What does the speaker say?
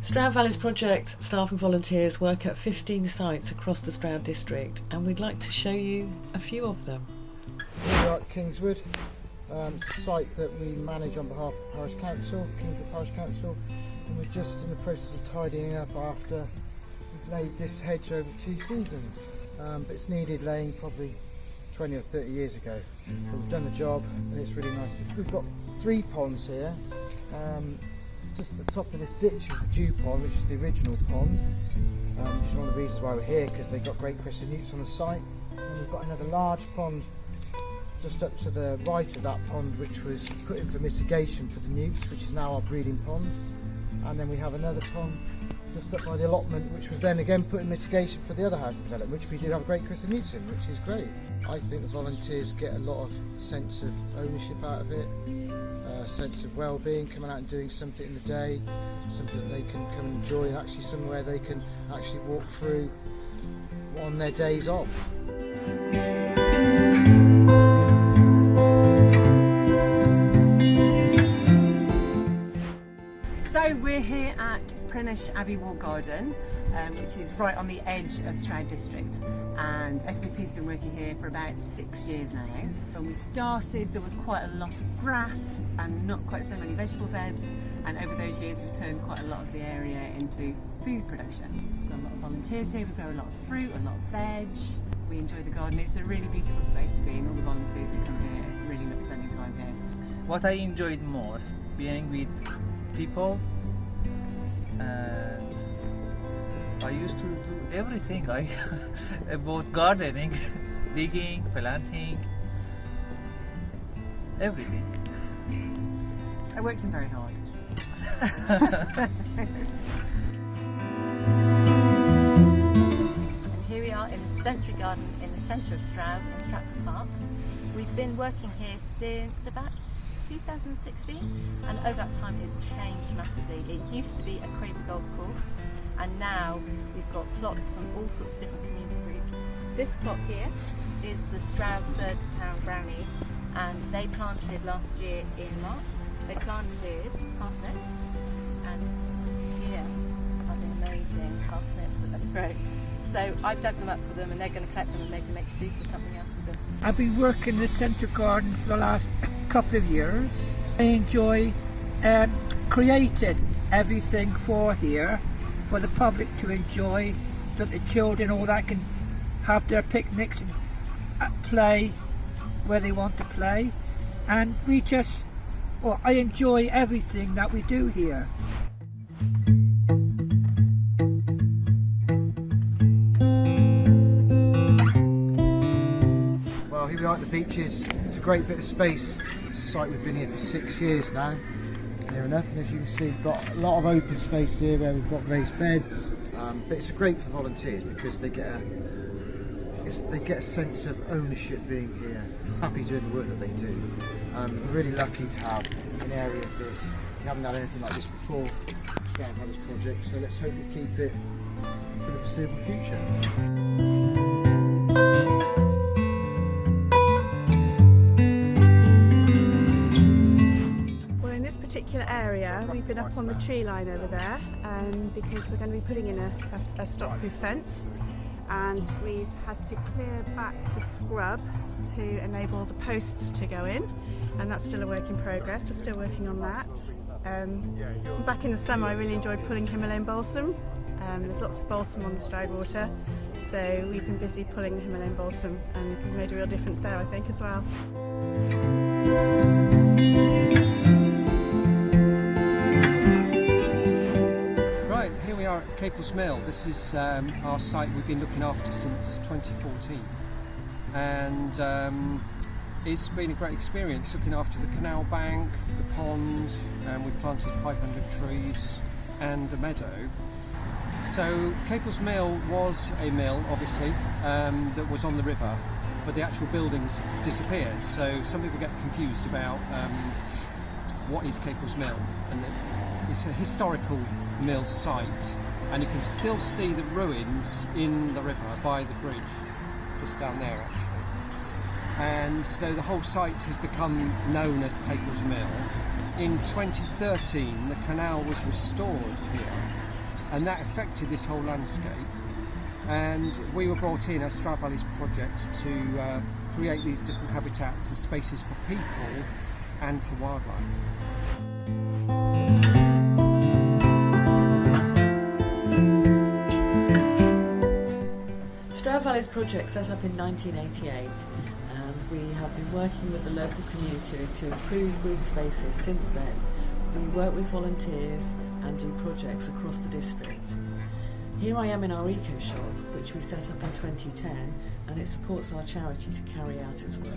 Stroud Valley's project staff and volunteers work at 15 sites across the Stroud District, and we'd like to show you a few of them. We are at Kingswood. It's a site that we manage on behalf of the Parish Council, Kingswood Parish Council, and we're just in the process of tidying up after we've laid this hedge over 2 seasons. But it's needed laying probably 20 or 30 years ago. But we've done the job and it's really nice. We've got 3 ponds here. Just at the top of this ditch is the dew pond, which is the original pond, which is one of the reasons why we're here, because they've got great crested newts on the site. And we've got another large pond just up to the right of that pond, which was put in for mitigation for the newts, which is now our breeding pond. And then we have another pond just up by the allotment, which was then again put in mitigation for the other housing development, which we do have great crested newts in, which is great. I think the volunteers get a lot of sense of ownership out of it. A sense of well-being, coming out and doing something in the day, something that they can come and enjoy, and actually somewhere they can actually walk through on their days off. So we're here at Prenish Abbey Walk Garden, which is right on the edge of Stroud District, and SVP's been working here for about 6 years now. When we started there was quite a lot of grass and not quite so many vegetable beds, and over those years we've turned quite a lot of the area into food production. We've got a lot of volunteers here, we grow a lot of fruit, a lot of veg. We enjoy the garden. It's a really beautiful space to be in. All the volunteers that come here really love spending time here. What I enjoyed most, being with people, and I used to do everything about gardening, digging, planting, everything. I worked in very hard. And here we are in the Century Garden in the centre of Stroud in Stratford Park. We've been working here since about 2016, and over that time it's changed massively. It used to be a crazy golf course, and now we've got plots from all sorts of different community groups. This plot here is the Stroud Third Town Brownies, and they planted last year in March. They planted parsnips, and here are the amazing parsnips that they've grown. So I've dug them up for them, and they're going to collect them and maybe make soup or something else with them. I've been working in the Centre Garden for the last couple of years. I enjoy creating everything for here for the public to enjoy, so that the children all that can have their picnics and play where they want to play, and I enjoy everything that we do here. Well, here we are at the beaches. It's a great bit of space. It's a site we've been here for 6 years now, near enough, and as you can see we've got a lot of open space here where we've got raised beds, but it's great for volunteers because they get a sense of ownership being here, happy doing the work that they do. We're really lucky to have an area of this. We haven't had anything like this before, Stroud Valley's project, so let's hope we keep it for the foreseeable future. Particular area, we've been up on the tree line over there because we're going to be putting in a stock-proof fence, and we've had to clear back the scrub to enable the posts to go in, and that's still a work in progress. We're still working on that. Back in the summer I really enjoyed pulling Himalayan balsam. There's lots of balsam on the Stroud water, so we've been busy pulling the Himalayan balsam, and we've made a real difference there, I think, as well. Capel's Mill. This is our site we've been looking after since 2014, and it's been a great experience looking after the canal bank, the pond, and we planted 500 trees and a meadow. So Capel's Mill was a mill, obviously, that was on the river, but the actual buildings disappeared, so some people get confused about what is Capel's Mill, and it's a historical mill site, and you can still see the ruins in the river by the bridge, just down there actually. And so the whole site has become known as Capel's Mill. In 2013 the canal was restored here, and that affected this whole landscape. And we were brought in as Stroud Valley's project to create these different habitats as spaces for people and for wildlife. Stroud Valley's project set up in 1988, and we have been working with the local community to improve green spaces since then. We work with volunteers and do projects across the district. Here I am in our eco shop, which we set up in 2010, and it supports our charity to carry out its work.